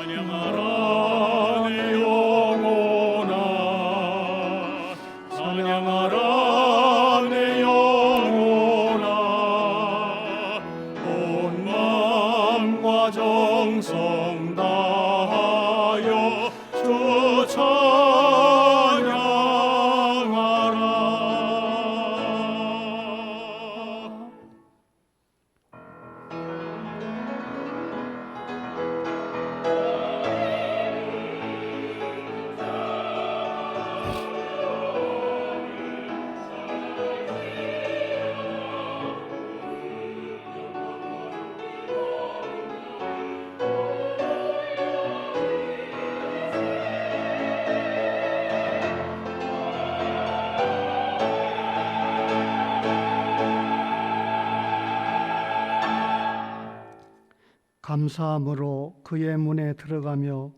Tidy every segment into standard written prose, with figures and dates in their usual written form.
찬양하라 내 영혼아, 찬양하라 내 영혼아, 온 마음과 정성 다하여 주 찬양하라. 감사함으로 그의 문에 들어가며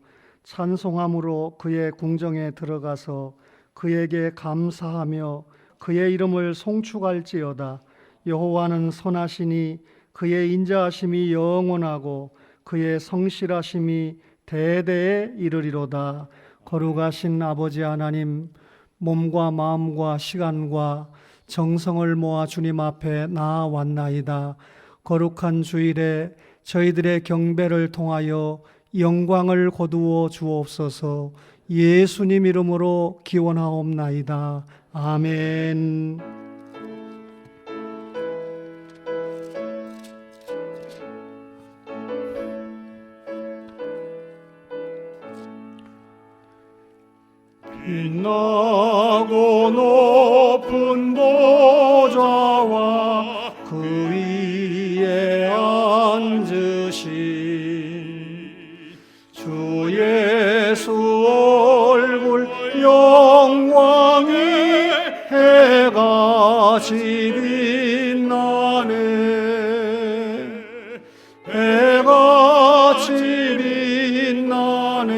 찬송함으로 그의 궁정에 들어가서 그에게 감사하며 그의 이름을 송축할지어다. 여호와는 선하시니 그의 인자하심이 영원하고 그의 성실하심이 대대에 이르리로다. 거룩하신 아버지 하나님, 몸과 마음과 시간과 정성을 모아 주님 앞에 나아왔나이다. 거룩한 주일에 저희들의 경배를 통하여 영광을 거두어 주옵소서. 예수님 이름으로 기원하옵나이다. 아멘. 빛나고 높은 보좌와 그 위에 앉으신 주 예수 얼굴 영광이 해같이 빛나네. 해같이 빛나네.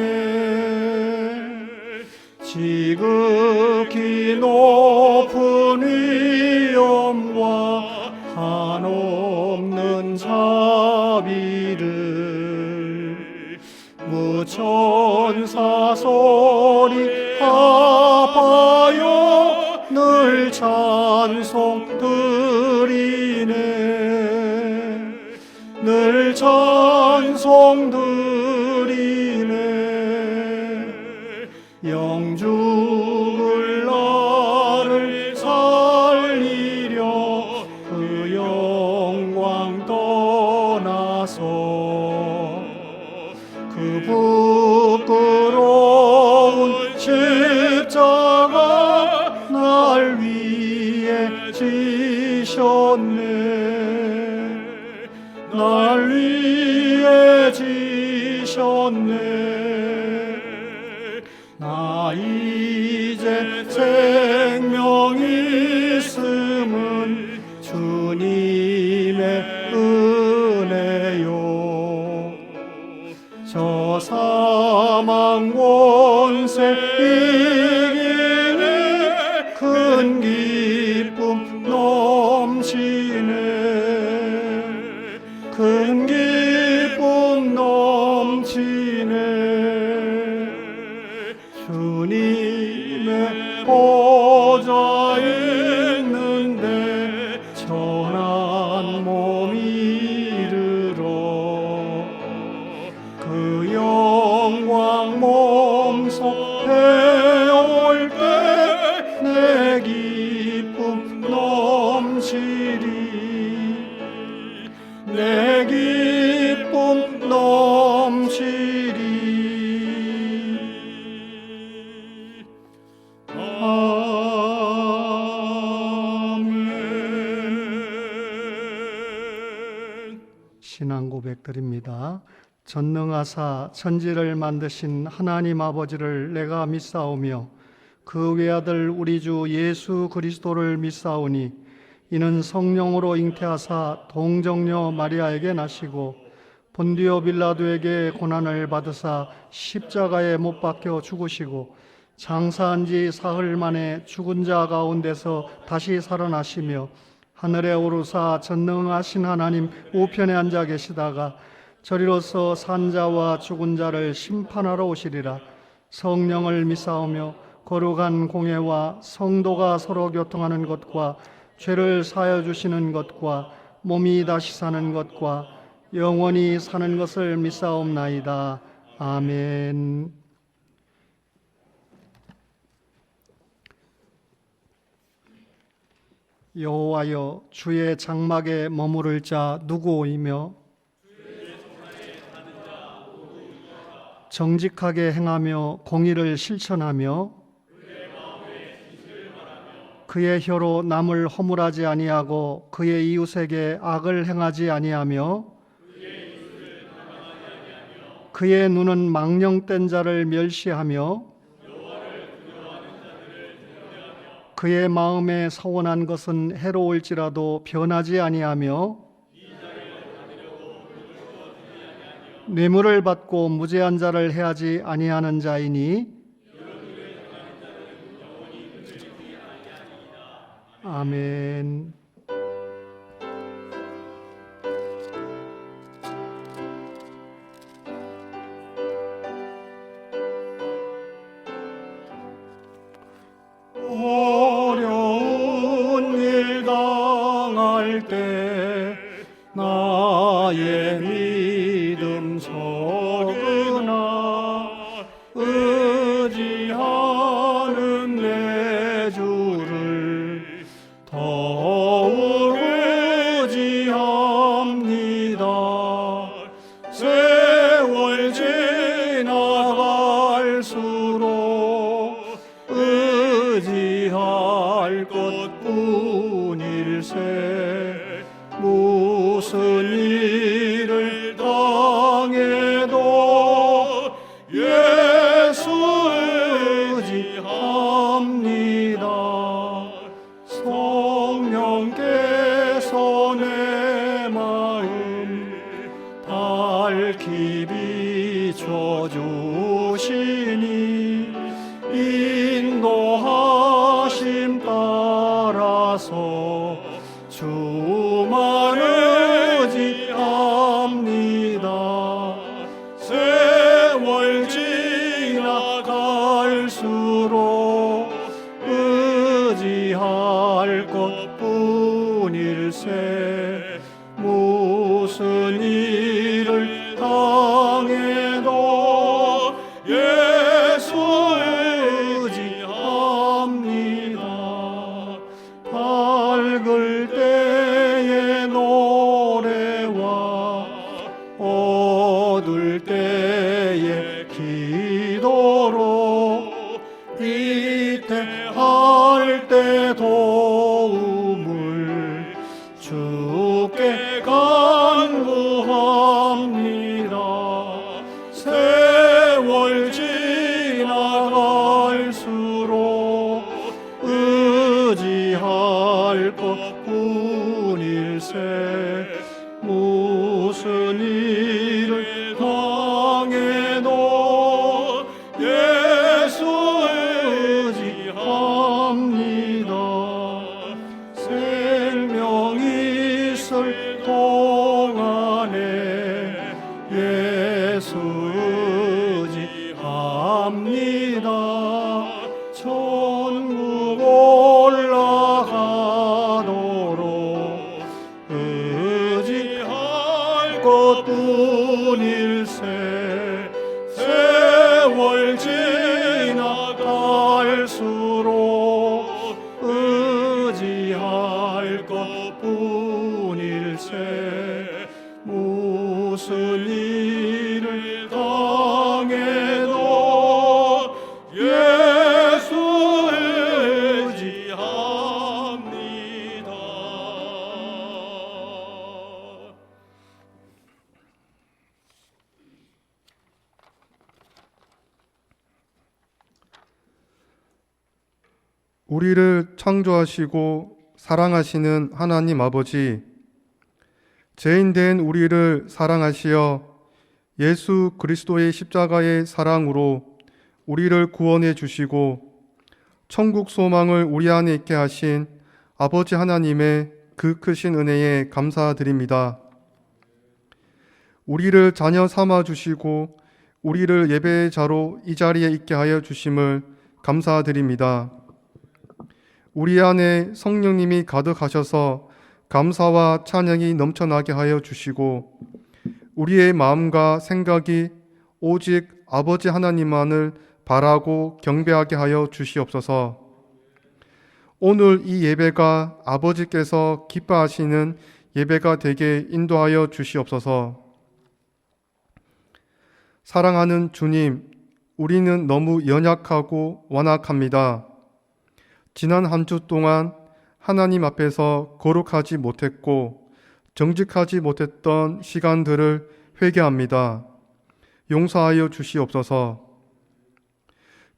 지극히 높은 위엄과 한없는 자비를 무천사 소리 합하여 늘 찬송 드리네. 늘 찬송 드리네. 영죽을 나를 살리려 그 영광 떠나서 그 부끄러운 십자가 날 위해 지셨네. 날 위해 지셨네. 나 이제 생명이 있음은 주님의 은혜요. 저 사망 원세 이기네. 큰 기쁨 넘치네. 큰 기쁨 넘치네. 주님의 보좌에 있는데 천한 몸 이르러 그 영광 몸소 배울 때 내 기쁨 넘치리. 내 기쁨 넘치리. 신앙 고백드립니다. 전능하사 천지를 만드신 하나님 아버지를 내가 믿사오며 그 외아들 우리 주 예수 그리스도를 믿사오니 이는 성령으로 잉태하사 동정녀 마리아에게 나시고 본디오 빌라도에게 고난을 받으사 십자가에 못 박혀 죽으시고 장사한 지 사흘 만에 죽은 자 가운데서 다시 살아나시며 하늘에 오르사 전능하신 하나님 우편에 앉아 계시다가 저리로서 산자와 죽은 자를 심판하러 오시리라. 성령을 믿사오며 거룩한 공예와 성도가 서로 교통하는 것과 죄를 사하여 주시는 것과 몸이 다시 사는 것과 영원히 사는 것을 믿사옵나이다. 아멘. 여호와여, 주의 장막에 머무를 자 누구이며 정직하게 행하며 공의를 실천하며 그의 혀로 남을 허물하지 아니하고 그의 이웃에게 악을 행하지 아니하며 그의 눈은 망령된 자를 멸시하며 그의 마음에 서원한 것은 해로울지라도 변하지 아니하며 뇌물을 받고 무죄한 자를 해하지 아니하는 자이니 아멘. 어려운 일 당할 때 나의 믿음 서그나 의지하는 내 주를 더욱 의지합니다. 세월 지나갈수록 의지할 것뿐일세. 무슨 일을 당해도 예수 의지합니다. 성령께서 내 마음 밝히 비춰주시니 인도하심 따라서 주만 의지합니다. 세월 지나갈수록 의지할 것뿐일세. 무슨 일을 당해도 예수 의지합니다. 밝을 때의 노래와 어둘 때의 기도로 위태할 때 도움을 주께 간구합니다. 세월 지나갈수록 의지할 것뿐일세. 무슨 일을 당해도 예수 의지합니다. 생명 있을 동안에 예수 의지합니다. 천국 올라가도록 의지할 것뿐일세. 세월 지나갈수록 의지할 것뿐일세. 무슨 일을 당해도 예수 의지합니다. 우리를 창조하시고 사랑하시는 하나님 아버지, 죄인된 우리를 사랑하시어 예수 그리스도의 십자가의 사랑으로 우리를 구원해 주시고 천국 소망을 우리 안에 있게 하신 아버지 하나님의 그 크신 은혜에 감사드립니다. 우리를 자녀 삼아 주시고 우리를 예배의 자로 이 자리에 있게 하여 주심을 감사드립니다. 우리 안에 성령님이 가득하셔서 감사와 찬양이 넘쳐나게 하여 주시고 우리의 마음과 생각이 오직 아버지 하나님만을 바라고 경배하게 하여 주시옵소서. 오늘 이 예배가 아버지께서 기뻐하시는 예배가 되게 인도하여 주시옵소서. 사랑하는 주님, 우리는 너무 연약하고 완악합니다. 지난 한 주 동안 하나님 앞에서 거룩하지 못했고 정직하지 못했던 시간들을 회개합니다. 용서하여 주시옵소서.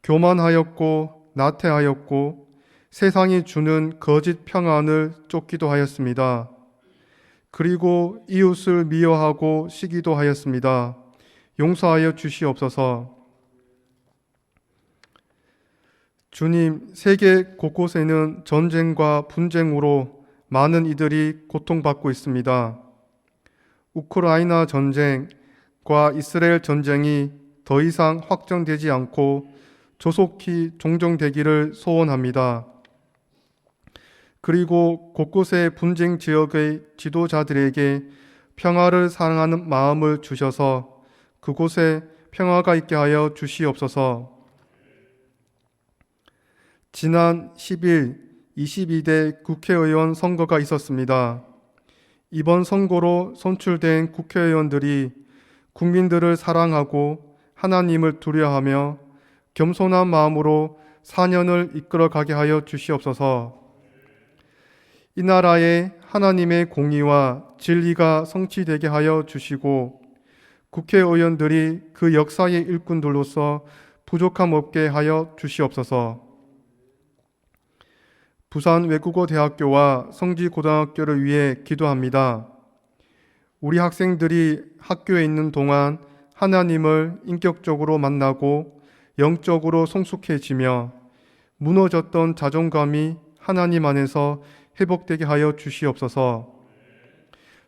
교만하였고 나태하였고 세상이 주는 거짓 평안을 쫓기도 하였습니다. 그리고 이웃을 미워하고 시기도 하였습니다. 용서하여 주시옵소서. 주님, 세계 곳곳에는 전쟁과 분쟁으로 많은 이들이 고통받고 있습니다. 우크라이나 전쟁과 이스라엘 전쟁이 더 이상 확정되지 않고 조속히 종정되기를 소원합니다. 그리고 곳곳의 분쟁 지역의 지도자들에게 평화를 사랑하는 마음을 주셔서 그곳에 평화가 있게 하여 주시옵소서. 지난 10일 22대 국회의원 선거가 있었습니다. 이번 선거로 선출된 국회의원들이 국민들을 사랑하고 하나님을 두려워하며 겸손한 마음으로 4년을 이끌어가게 하여 주시옵소서. 이 나라에 하나님의 공의와 진리가 성취되게 하여 주시고 국회의원들이 그 역사의 일꾼들로서 부족함 없게 하여 주시옵소서. 부산 외국어대학교와 성지고등학교를 위해 기도합니다. 우리 학생들이 학교에 있는 동안 하나님을 인격적으로 만나고 영적으로 성숙해지며 무너졌던 자존감이 하나님 안에서 회복되게 하여 주시옵소서.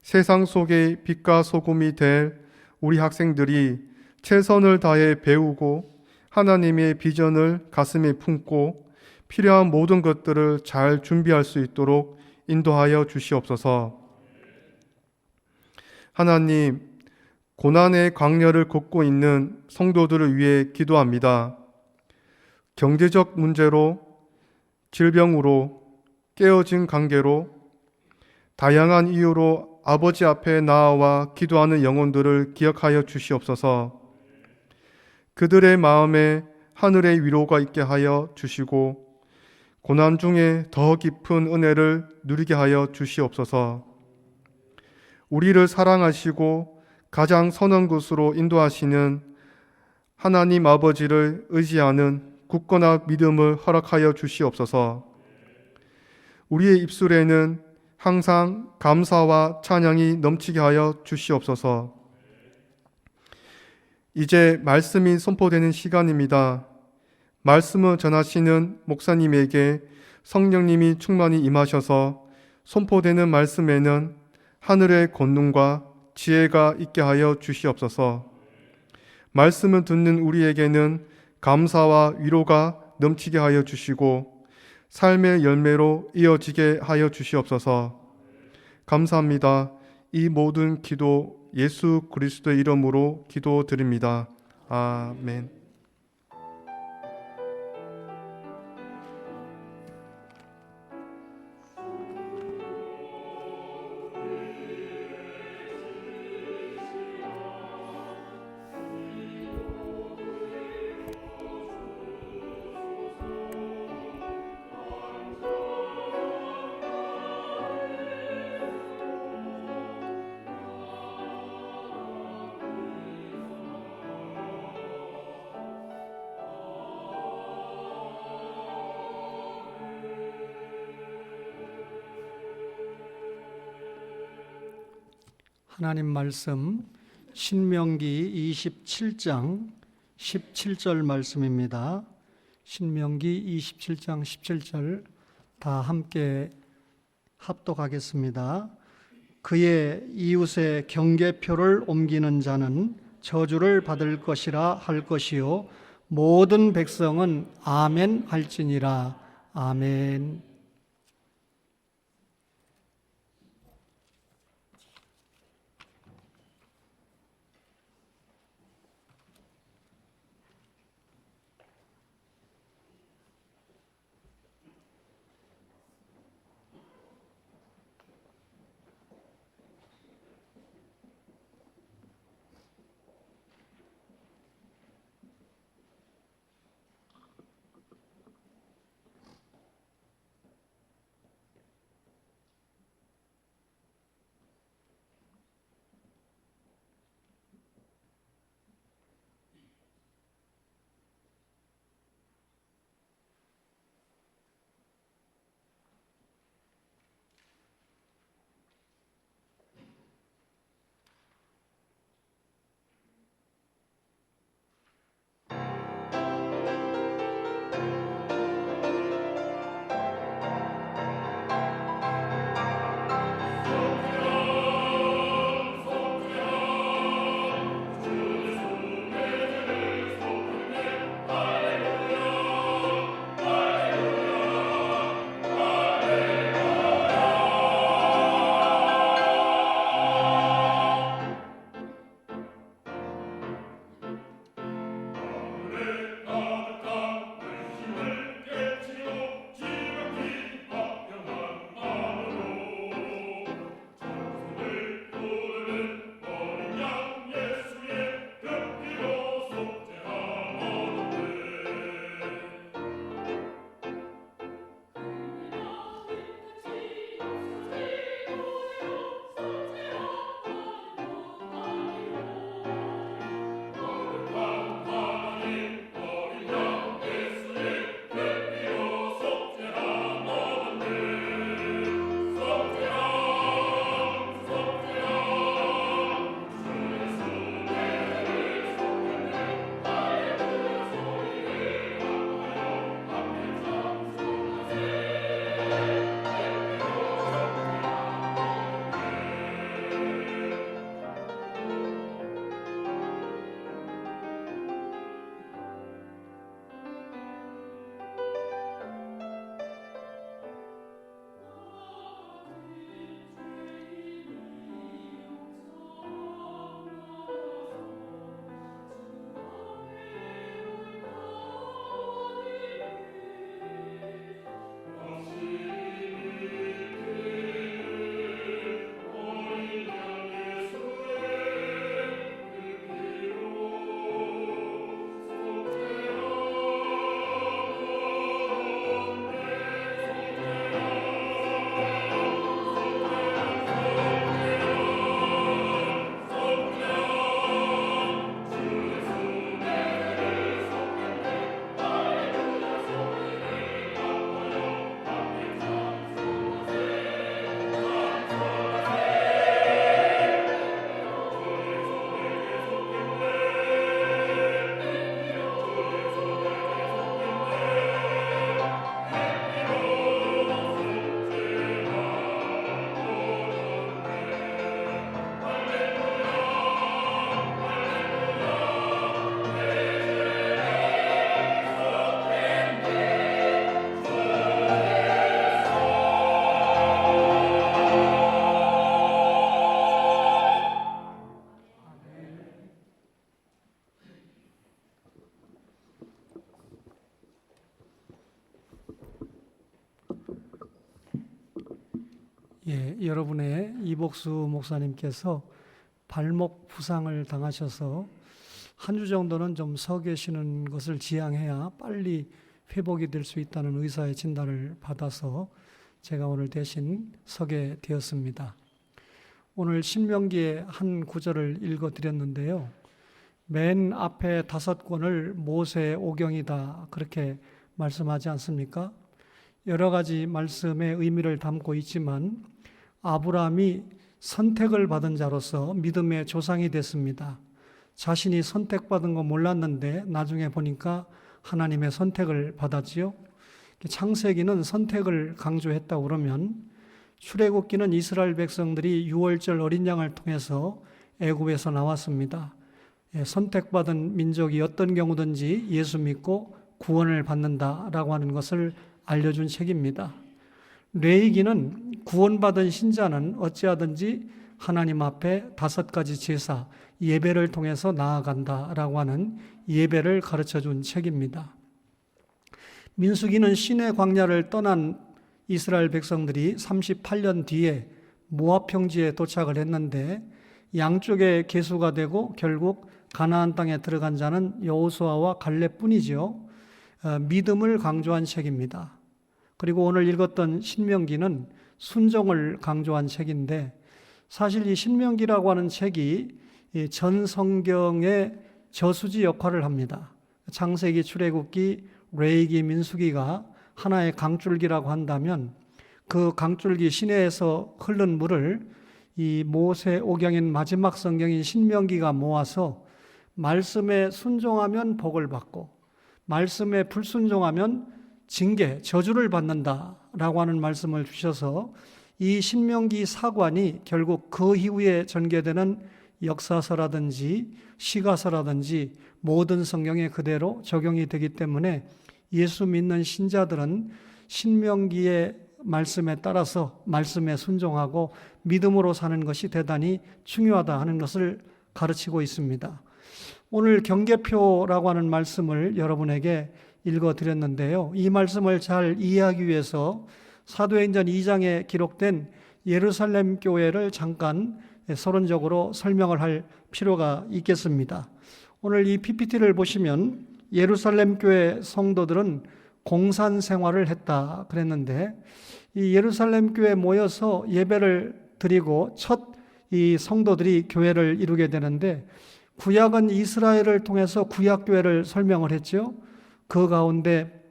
세상 속의 빛과 소금이 될 우리 학생들이 최선을 다해 배우고 하나님의 비전을 가슴에 품고 필요한 모든 것들을 잘 준비할 수 있도록 인도하여 주시옵소서. 하나님, 고난의 광야를 걷고 있는 성도들을 위해 기도합니다. 경제적 문제로, 질병으로, 깨어진 관계로, 다양한 이유로 아버지 앞에 나아와 기도하는 영혼들을 기억하여 주시옵소서. 그들의 마음에 하늘의 위로가 있게 하여 주시고 고난 중에 더 깊은 은혜를 누리게 하여 주시옵소서. 우리를 사랑하시고 가장 선한 곳으로 인도하시는 하나님 아버지를 의지하는 굳건한 믿음을 허락하여 주시옵소서. 우리의 입술에는 항상 감사와 찬양이 넘치게 하여 주시옵소서. 이제 말씀이 선포되는 시간입니다. 말씀을 전하시는 목사님에게 성령님이 충만히 임하셔서 선포되는 말씀에는 하늘의 권능과 지혜가 있게 하여 주시옵소서. 말씀을 듣는 우리에게는 감사와 위로가 넘치게 하여 주시고 삶의 열매로 이어지게 하여 주시옵소서. 감사합니다. 이 모든 기도 예수 그리스도의 이름으로 기도드립니다. 아멘. 하나님 말씀 신명기 27장 17절 말씀입니다. 신명기 27장 17절 다 함께 합독하겠습니다. 그의 이웃의 경계표를 옮기는 자는 저주를 받을 것이라 할 것이요 모든 백성은 아멘 할지니라. 아멘. 여러분의 이복수 목사님께서 발목 부상을 당하셔서 한 주 정도는 좀 서 계시는 것을 지향해야 빨리 회복이 될 수 있다는 의사의 진단을 받아서 제가 오늘 대신 서게 되었습니다. 오늘 신명기의 한 구절을 읽어드렸는데요. 맨 앞에 5권을 모세의 오경이다 그렇게 말씀하지 않습니까? 여러 가지 말씀의 의미를 담고 있지만 아브라함이 선택을 받은 자로서 믿음의 조상이 됐습니다. 자신이 선택받은 거 몰랐는데 나중에 보니까 하나님의 선택을 받았지요. 창세기는 선택을 강조했다고 그러면 출애굽기는 이스라엘 백성들이 유월절 어린 양을 통해서 애굽에서 나왔습니다. 선택받은 민족이 어떤 경우든지 예수 믿고 구원을 받는다라고 하는 것을 알려준 책입니다. 레위기는 구원받은 신자는 어찌하든지 하나님 앞에 5가지 제사, 예배를 통해서 나아간다라고 하는 예배를 가르쳐준 책입니다. 민수기는 시내 광야를 떠난 이스라엘 백성들이 38년 뒤에 모압 평지에 도착을 했는데 양쪽에 계수가 되고 결국 가나안 땅에 들어간 자는 여호수아와 갈렙뿐이죠. 믿음을 강조한 책입니다. 그리고 오늘 읽었던 신명기는 순종을 강조한 책인데 사실 이 신명기라고 하는 책이 전 성경의 저수지 역할을 합니다. 창세기, 출애굽기, 레위기, 민수기가 하나의 강줄기라고 한다면 그 강줄기 시내에서 흐른 물을 이 모세 오경인 마지막 성경인 신명기가 모아서 말씀에 순종하면 복을 받고 말씀에 불순종하면 징계, 저주를 받는다라고 하는 말씀을 주셔서 이 신명기 사관이 결국 그 이후에 전개되는 역사서라든지 시가서라든지 모든 성경에 그대로 적용이 되기 때문에 예수 믿는 신자들은 신명기의 말씀에 따라서 말씀에 순종하고 믿음으로 사는 것이 대단히 중요하다 하는 것을 가르치고 있습니다. 오늘 경계표라고 하는 말씀을 여러분에게 읽어드렸는데요. 이 말씀을 잘 이해하기 위해서 사도행전 2장에 기록된 예루살렘 교회를 잠깐 서론적으로 설명을 할 필요가 있겠습니다. 오늘 이 PPT를 보시면 예루살렘 교회 성도들은 공산 생활을 했다 그랬는데 이 예루살렘 교회에 모여서 예배를 드리고 첫 이 성도들이 교회를 이루게 되는데 구약은 이스라엘을 통해서 구약교회를 설명을 했죠. 그 가운데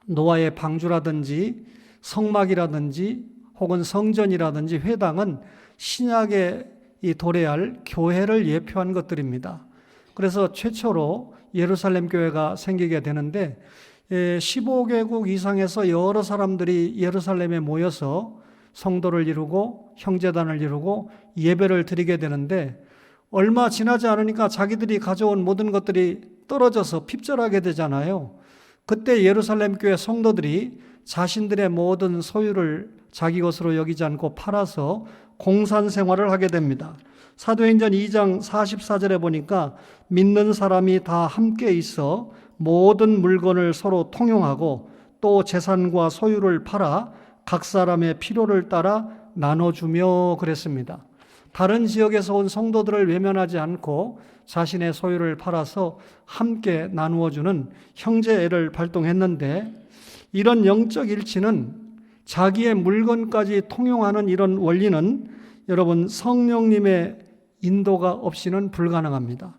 노아의 방주라든지 성막이라든지 혹은 성전이라든지 회당은 신약에 도래할 교회를 예표한 것들입니다. 그래서 최초로 예루살렘 교회가 생기게 되는데 15개국 이상에서 여러 사람들이 예루살렘에 모여서 성도를 이루고 형제단을 이루고 예배를 드리게 되는데 얼마 지나지 않으니까 자기들이 가져온 모든 것들이 떨어져서 핍절하게 되잖아요. 그때 예루살렘 교회 성도들이 자신들의 모든 소유를 자기 것으로 여기지 않고 팔아서 공산 생활을 하게 됩니다. 사도행전 2장 44절에 보니까 믿는 사람이 다 함께 있어 모든 물건을 서로 통용하고 또 재산과 소유를 팔아 각 사람의 필요를 따라 나눠주며 그랬습니다. 다른 지역에서 온 성도들을 외면하지 않고 자신의 소유를 팔아서 함께 나누어주는 형제애를 발동했는데 이런 영적 일치는 자기의 물건까지 통용하는 이런 원리는 여러분 성령님의 인도가 없이는 불가능합니다.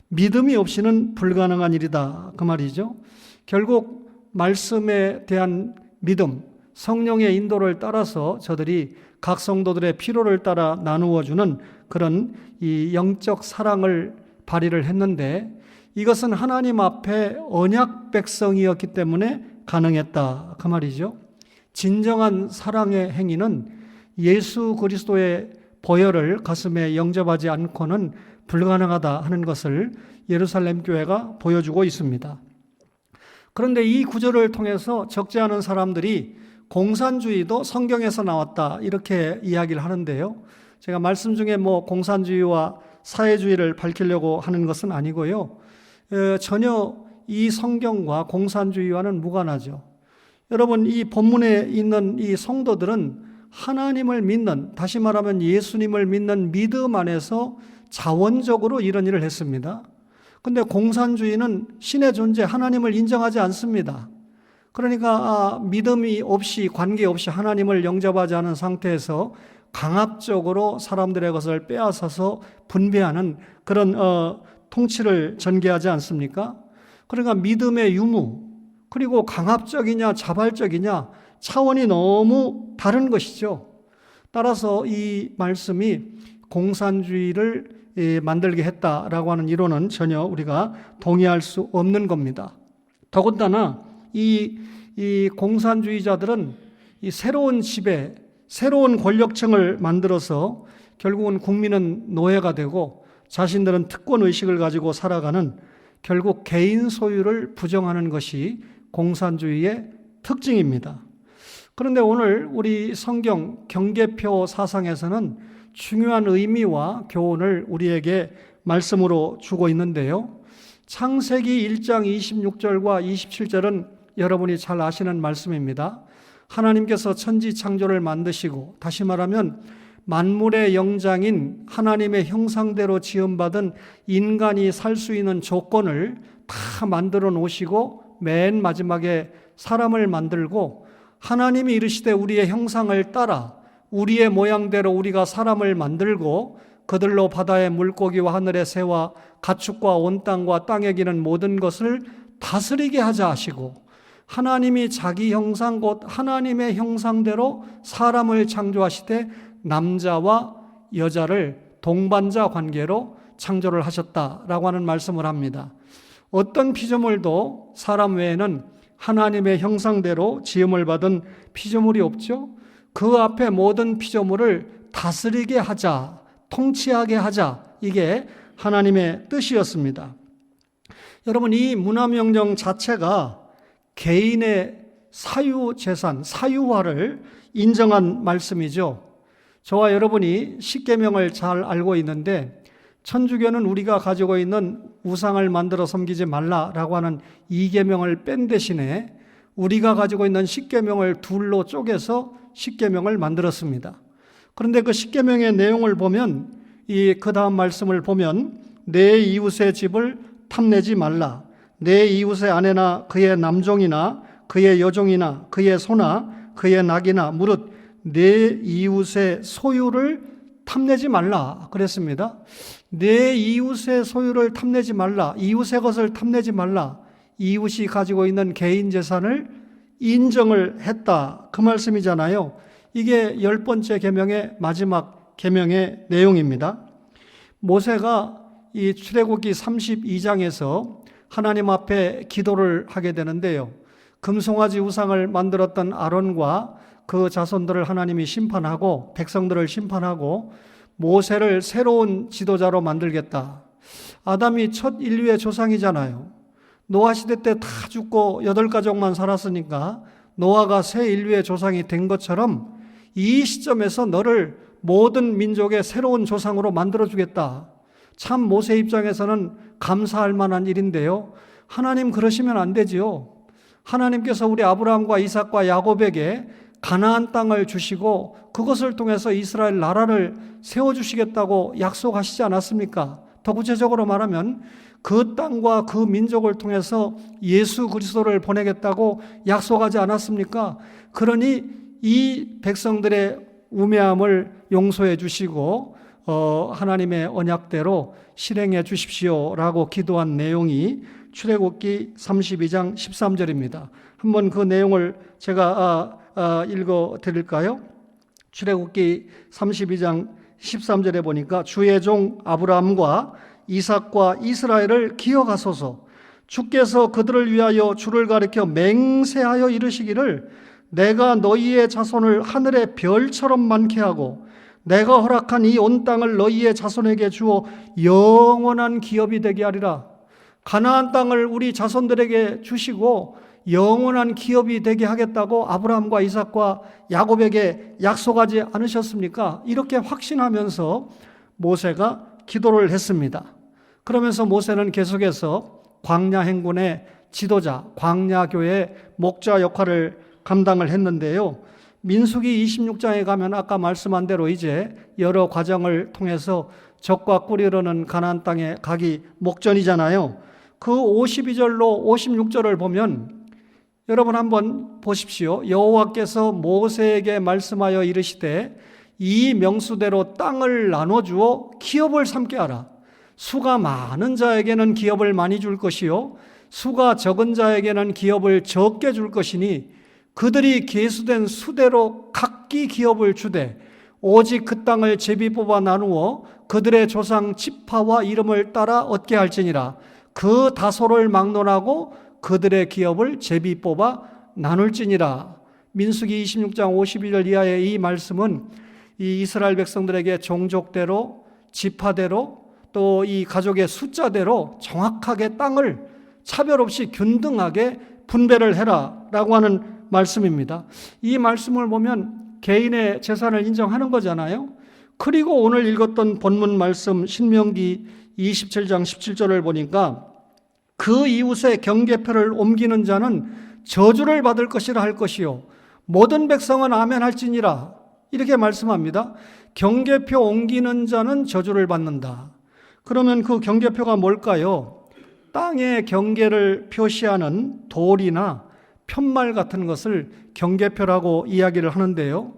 믿음이 없이는 불가능한 일이다 그 말이죠. 결국 말씀에 대한 믿음, 성령의 인도를 따라서 저들이 각 성도들의 필요를 따라 나누어주는 그런 이 영적 사랑을 발휘를 했는데 이것은 하나님 앞에 언약 백성이었기 때문에 가능했다 그 말이죠. 진정한 사랑의 행위는 예수 그리스도의 보혈을 가슴에 영접하지 않고는 불가능하다 하는 것을 예루살렘 교회가 보여주고 있습니다. 그런데 이 구절을 통해서 적지 않은 사람들이 공산주의도 성경에서 나왔다 이렇게 이야기를 하는데요. 제가 말씀 중에 공산주의와 사회주의를 밝히려고 하는 것은 아니고요. 전혀 이 성경과 공산주의와는 무관하죠. 여러분 이 본문에 있는 이 성도들은 하나님을 믿는, 다시 말하면 예수님을 믿는 믿음 안에서 자원적으로 이런 일을 했습니다. 그런데 공산주의는 신의 존재, 하나님을 인정하지 않습니다. 그러니까 믿음이 없이 관계없이 하나님을 영접하지 않은 상태에서 강압적으로 사람들의 것을 빼앗아서 분배하는 그런 통치를 전개하지 않습니까? 그러니까 믿음의 유무 그리고 강압적이냐 자발적이냐 차원이 너무 다른 것이죠. 따라서 이 말씀이 공산주의를 만들게 했다라고 하는 이론은 전혀 우리가 동의할 수 없는 겁니다. 더군다나 이 공산주의자들은 이 새로운 지배, 새로운 권력층을 만들어서 결국은 국민은 노예가 되고 자신들은 특권 의식을 가지고 살아가는, 결국 개인 소유를 부정하는 것이 공산주의의 특징입니다. 그런데 오늘 우리 성경 경계표 사상에서는 중요한 의미와 교훈을 우리에게 말씀으로 주고 있는데요. 창세기 1장 26절과 27절은 여러분이 잘 아시는 말씀입니다. 하나님께서 천지 창조를 만드시고, 다시 말하면 만물의 영장인 하나님의 형상대로 지음받은 인간이 살 수 있는 조건을 다 만들어 놓으시고 맨 마지막에 사람을 만들고, 하나님이 이르시되 우리의 형상을 따라 우리의 모양대로 우리가 사람을 만들고 그들로 바다의 물고기와 하늘의 새와 가축과 온 땅과 땅에 기는 모든 것을 다스리게 하자 하시고, 하나님이 자기 형상 곧 하나님의 형상대로 사람을 창조하시되 남자와 여자를 동반자 관계로 창조를 하셨다라고 하는 말씀을 합니다. 어떤 피조물도 사람 외에는 하나님의 형상대로 지음을 받은 피조물이 없죠. 그 앞에 모든 피조물을 다스리게 하자, 통치하게 하자, 이게 하나님의 뜻이었습니다. 여러분, 이 문화명령 자체가 개인의 사유재산, 사유화를 인정한 말씀이죠. 저와 여러분이 십계명을 잘 알고 있는데, 천주교는 우리가 가지고 있는 우상을 만들어 섬기지 말라라고 하는 2계명을 뺀 대신에 우리가 가지고 있는 10계명을 둘로 쪼개서 10계명을 만들었습니다. 그런데 그 10계명의 내용을 보면, 그 다음 말씀을 보면, 내 이웃의 집을 탐내지 말라, 내 이웃의 아내나 그의 남종이나 그의 여종이나 그의 소나 그의 낙이나 무릇 내 이웃의 소유를 탐내지 말라 그랬습니다. 내 이웃의 소유를 탐내지 말라, 이웃의 것을 탐내지 말라, 이웃이 가지고 있는 개인 재산을 인정을 했다, 그 말씀이잖아요. 이게 10번째 계명의 마지막 계명의 내용입니다. 모세가 이 출애굽기 32장에서 하나님 앞에 기도를 하게 되는데요. 금송아지 우상을 만들었던 아론과 그 자손들을 하나님이 심판하고 백성들을 심판하고 모세를 새로운 지도자로 만들겠다. 아담이 첫 인류의 조상이잖아요. 노아 시대 때 다 죽고 8가족만 살았으니까 노아가 새 인류의 조상이 된 것처럼 이 시점에서 너를 모든 민족의 새로운 조상으로 만들어주겠다. 참 모세 입장에서는 감사할 만한 일인데요. 하나님 그러시면 안 되지요. 하나님께서 우리 아브라함과 이삭과 야곱에게 가나안 땅을 주시고 그것을 통해서 이스라엘 나라를 세워주시겠다고 약속하시지 않았습니까? 더 구체적으로 말하면 그 땅과 그 민족을 통해서 예수 그리스도를 보내겠다고 약속하지 않았습니까? 그러니 이 백성들의 우매함을 용서해 주시고 하나님의 언약대로 실행해 주십시오라고 기도한 내용이 출애굽기 32장 13절입니다. 한번 그 내용을 제가 읽어 드릴까요? 출애굽기 32장 13절에 보니까 주의 종 아브라함과 이삭과 이스라엘을 기억하소서. 주께서 그들을 위하여 주를 가리켜 맹세하여 이르시기를 내가 너희의 자손을 하늘의 별처럼 많게 하고 내가 허락한 이 온 땅을 너희의 자손에게 주어 영원한 기업이 되게 하리라. 가나안 땅을 우리 자손들에게 주시고 영원한 기업이 되게 하겠다고 아브라함과 이삭과 야곱에게 약속하지 않으셨습니까? 이렇게 확신하면서 모세가 기도를 했습니다. 그러면서 모세는 계속해서 광야 행군의 지도자, 광야교회의 목자 역할을 감당을 했는데요. 민수기 26장에 가면 아까 말씀한 대로 이제 여러 과정을 통해서 적과 꿀이르는 가나안 땅에 가기 목전이잖아요. 그 52절로 56절을 보면 여러분 한번 보십시오. 여호와께서 모세에게 말씀하여 이르시되 이 명수대로 땅을 나눠주어 기업을 삼게 하라. 수가 많은 자에게는 기업을 많이 줄 것이요 수가 적은 자에게는 기업을 적게 줄 것이니 그들이 계수된 수대로 각기 기업을 주되 오직 그 땅을 제비 뽑아 나누어 그들의 조상 지파와 이름을 따라 얻게 할지니라. 그 다소를 막론하고 그들의 기업을 제비 뽑아 나눌지니라. 민수기 26장 52절 이하의 이 말씀은 이 이스라엘 백성들에게 종족대로, 지파대로, 또 이 가족의 숫자대로 정확하게 땅을 차별 없이 균등하게 분배를 해라 라고 하는 말씀입니다. 이 말씀을 보면 개인의 재산을 인정하는 거잖아요. 그리고 오늘 읽었던 본문 말씀 신명기 27장 17절을 보니까 그 이웃의 경계표를 옮기는 자는 저주를 받을 것이라 할 것이요 모든 백성은 아멘 할지니라 이렇게 말씀합니다. 경계표 옮기는 자는 저주를 받는다. 그러면 그 경계표가 뭘까요? 땅의 경계를 표시하는 돌이나 편말 같은 것을 경계표라고 이야기를 하는데요.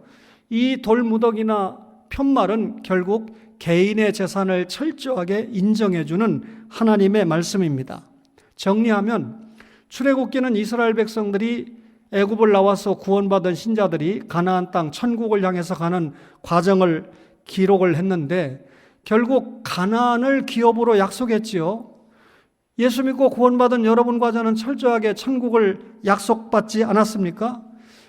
이 돌무더기나 편말은 결국 개인의 재산을 철저하게 인정해주는 하나님의 말씀입니다. 정리하면 출애굽기는 이스라엘 백성들이 애굽을 나와서 구원받은 신자들이 가나안 땅 천국을 향해서 가는 과정을 기록을 했는데 결국 가나안을 기업으로 약속했지요. 예수 믿고 구원받은 여러분과 저는 철저하게 천국을 약속받지 않았습니까?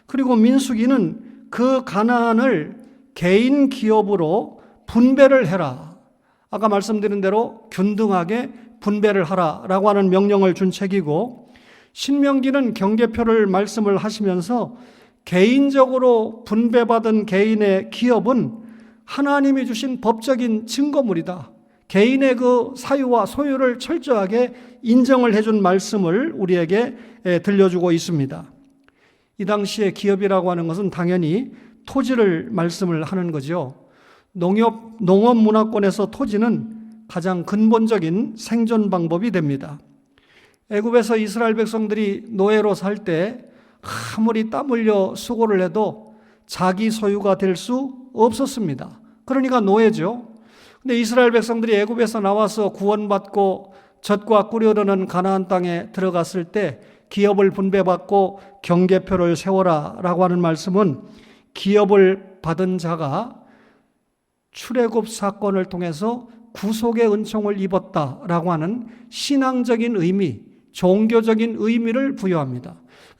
그리고 민수기는 그 가나안을 개인 기업으로 분배를 해라. 아까 말씀드린 대로 균등하게 분배를 하라라고 하는 명령을 준 책이고, 신명기는 경계표를 말씀을 하시면서 개인적으로 분배받은 개인의 기업은 하나님이 주신 법적인 증거물이다. 개인의 그 사유와 소유를 철저하게 인정을 해준 말씀을 우리에게 들려주고 있습니다. 이 당시에 기업이라고 하는 것은 당연히 토지를 말씀을 하는 거죠. 농업 문화권에서 토지는 가장 근본적인 생존 방법이 됩니다. 애굽에서 이스라엘 백성들이 노예로 살 때 아무리 땀 흘려 수고를 해도 자기 소유가 될 수 없었습니다. 그러니까 노예죠. 근데 이스라엘 백성들이 애굽에서 나와서 구원받고 젖과 꿀이 흐르는 가나안 땅에 들어갔을 때 기업을 분배받고 경계표를 세워라라고 하는 말씀은 기업을 받은 자가 출애굽 사건을 통해서 구속의 은총을 입었다라고 하는 신앙적인 의미, 종교적인 의미를 부여합니다.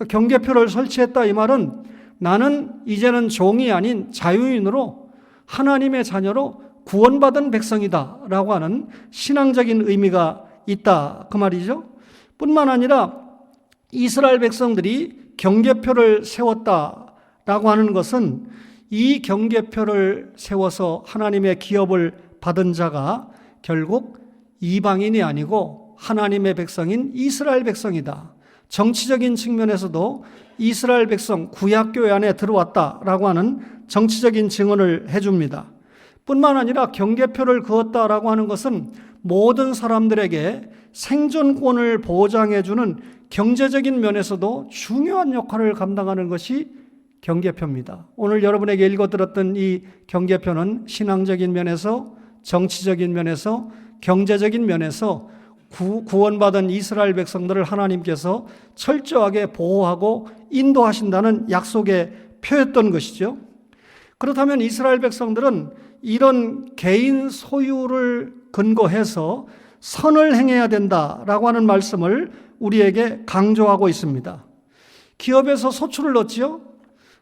경계표를 설치했다 이 말은 나는 이제는 종이 아닌 자유인으로 하나님의 자녀로 구원받은 백성이다 라고 하는 신앙적인 의미가 있다 그 말이죠. 뿐만 아니라 이스라엘 백성들이 경계표를 세웠다라고 하는 것은 이 경계표를 세워서 하나님의 기업을 받은 자가 결국 이방인이 아니고 하나님의 백성인 이스라엘 백성이다. 정치적인 측면에서도 이스라엘 백성 구약교회 안에 들어왔다라고 하는 정치적인 증언을 해줍니다. 뿐만 아니라 경계표를 그었다라고 하는 것은 모든 사람들에게 생존권을 보장해주는 경제적인 면에서도 중요한 역할을 감당하는 것이 경계표입니다. 오늘 여러분에게 읽어드렸던 이 경계표는 신앙적인 면에서, 정치적인 면에서, 경제적인 면에서 구원받은 이스라엘 백성들을 하나님께서 철저하게 보호하고 인도하신다는 약속의 표였던 것이죠. 그렇다면 이스라엘 백성들은 이런 개인 소유를 근거해서 선을 행해야 된다라고 하는 말씀을 우리에게 강조하고 있습니다. 기업에서 소출을 넣지요.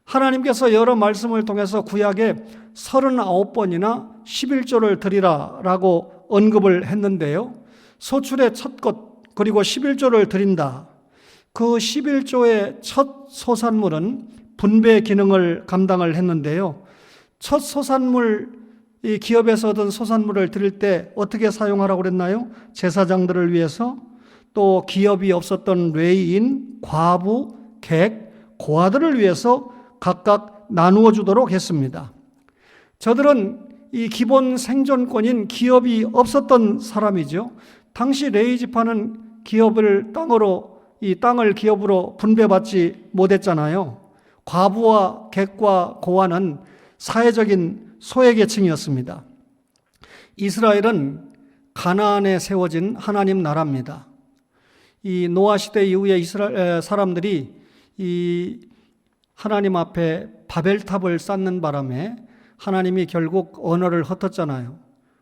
하나님께서 여러 말씀을 통해서 구약에 39번이나 11조를 드리라라고 언급을 했는데요. 소출의 첫 것 그리고 11조를 드린다. 그 11조의 첫 소산물은 분배 기능을 감당을 했는데요. 첫 소산물, 이 기업에서 얻은 소산물을 드릴 때 어떻게 사용하라고 그랬나요? 제사장들을 위해서, 또 기업이 없었던 레위인, 과부, 객, 고아들을 위해서 각각 나누어 주도록 했습니다. 저들은 이 기본 생존권인 기업이 없었던 사람이죠. 당시 레위 지파는 기업을 이 땅을 기업으로 분배받지 못했잖아요. 과부와 객과 고아는 사회적인 소외계층이었습니다. 이스라엘은 가나안에 세워진 하나님 나라입니다. 이 노아 시대 이후에 이스라엘 사람들이 이 하나님 앞에 바벨탑을 쌓는 바람에 하나님이 결국 언어를 흩었잖아요.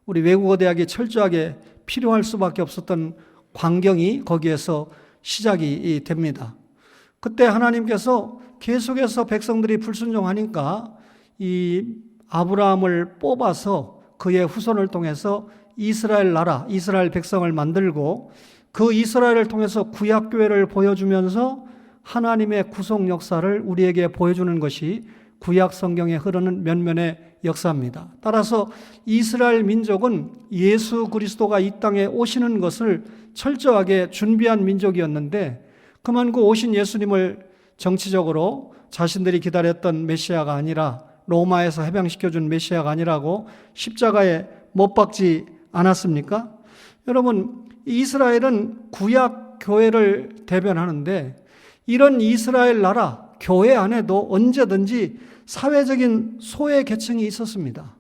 우리 외국어 대학이 철저하게 필요할 수밖에 없었던 광경이 거기에서 시작이 됩니다. 그때 하나님께서 계속해서 백성들이 불순종하니까 이 아브라함을 뽑아서 그의 후손을 통해서 이스라엘 나라, 이스라엘 백성을 만들고 그 이스라엘을 통해서 구약교회를 보여주면서 하나님의 구속 역사를 우리에게 보여주는 것이 구약 성경에 흐르는 면면의 역사입니다. 따라서 이스라엘 민족은 예수 그리스도가 이 땅에 오시는 것을 철저하게 준비한 민족이었는데 그만 오신 예수님을 정치적으로 자신들이 기다렸던 메시아가 아니라 로마에서 해방시켜준 메시아가 아니라고 십자가에 못 박지 않았습니까? 여러분, 이스라엘은 구약 교회를 대변하는데 이런 이스라엘 나라 교회 안에도 언제든지 사회적인 소외 계층이 있었습니다.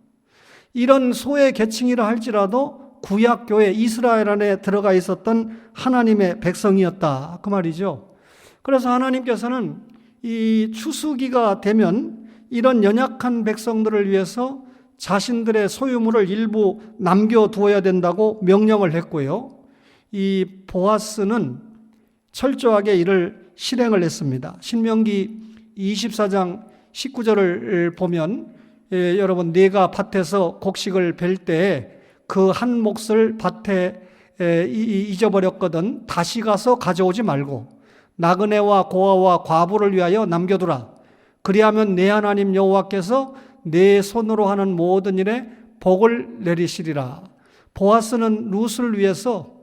이런 소외 계층이라 할지라도 구약 교회 이스라엘 안에 들어가 있었던 하나님의 백성이었다 그 말이죠. 그래서 하나님께서는 이 추수기가 되면 이런 연약한 백성들을 위해서 자신들의 소유물을 일부 남겨두어야 된다고 명령을 했고요. 이 보아스는 철저하게 이를 실행을 했습니다. 신명기 24장 19절을 보면 여러분 네가 밭에서 곡식을 벨 때에 그 한 몫을 밭에 잊어버렸거든 다시 가서 가져오지 말고 나그네와 고아와 과부를 위하여 남겨두라. 그리하면 내 하나님 여호와께서 내 손으로 하는 모든 일에 복을 내리시리라. 보아스는 룻을 위해서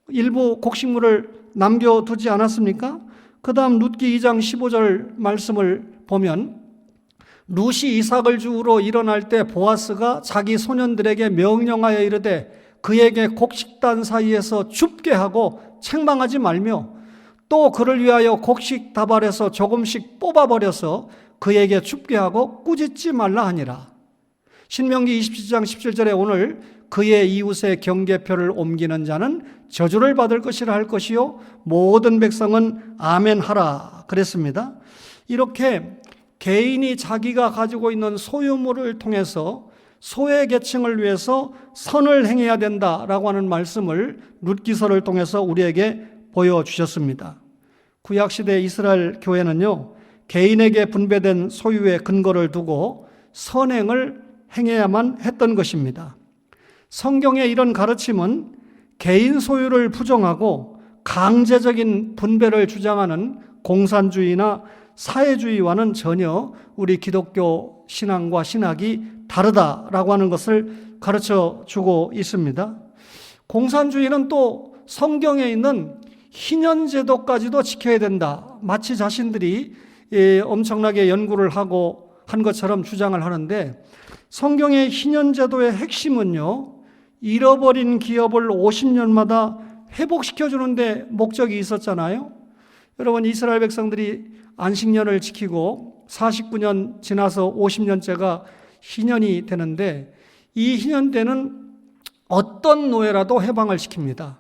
일부 곡식물을 남겨두지 않았습니까? 그 다음 룻기 2장 15절 말씀을 보면 룻이 이삭을 주우러 일어날 때 보아스가 자기 소년들에게 명령하여 이르되 그에게 곡식단 사이에서 줍게 하고 책망하지 말며 또 그를 위하여 곡식 다발에서 조금씩 뽑아버려서 그에게 줍게 하고 꾸짖지 말라 하니라. 신명기 27장 17절에 오늘 그의 이웃의 경계표를 옮기는 자는 저주를 받을 것이라 할 것이요 모든 백성은 아멘 하라 그랬습니다. 이렇게 개인이 자기가 가지고 있는 소유물을 통해서 소외계층을 위해서 선을 행해야 된다라고 하는 말씀을 룻기서를 통해서 우리에게 보여주셨습니다. 구약시대 이스라엘 교회는요 개인에게 분배된 소유의 근거를 두고 선행을 행해야만 했던 것입니다. 성경의 이런 가르침은 개인 소유를 부정하고 강제적인 분배를 주장하는 공산주의나 사회주의와는 전혀 우리 기독교 신앙과 신학이 다르다라고 하는 것을 가르쳐 주고 있습니다. 공산주의는 또 성경에 있는 희년제도까지도 지켜야 된다. 마치 자신들이 엄청나게 연구를 하고 한 것처럼 주장을 하는데 성경의 희년제도의 핵심은요. 잃어버린 기업을 50년마다 회복시켜주는 데 목적이 있었잖아요. 여러분 이스라엘 백성들이 안식년을 지키고 49년 지나서 50년째가 희년이 되는데 이 희년 때는 어떤 노예라도 해방을 시킵니다.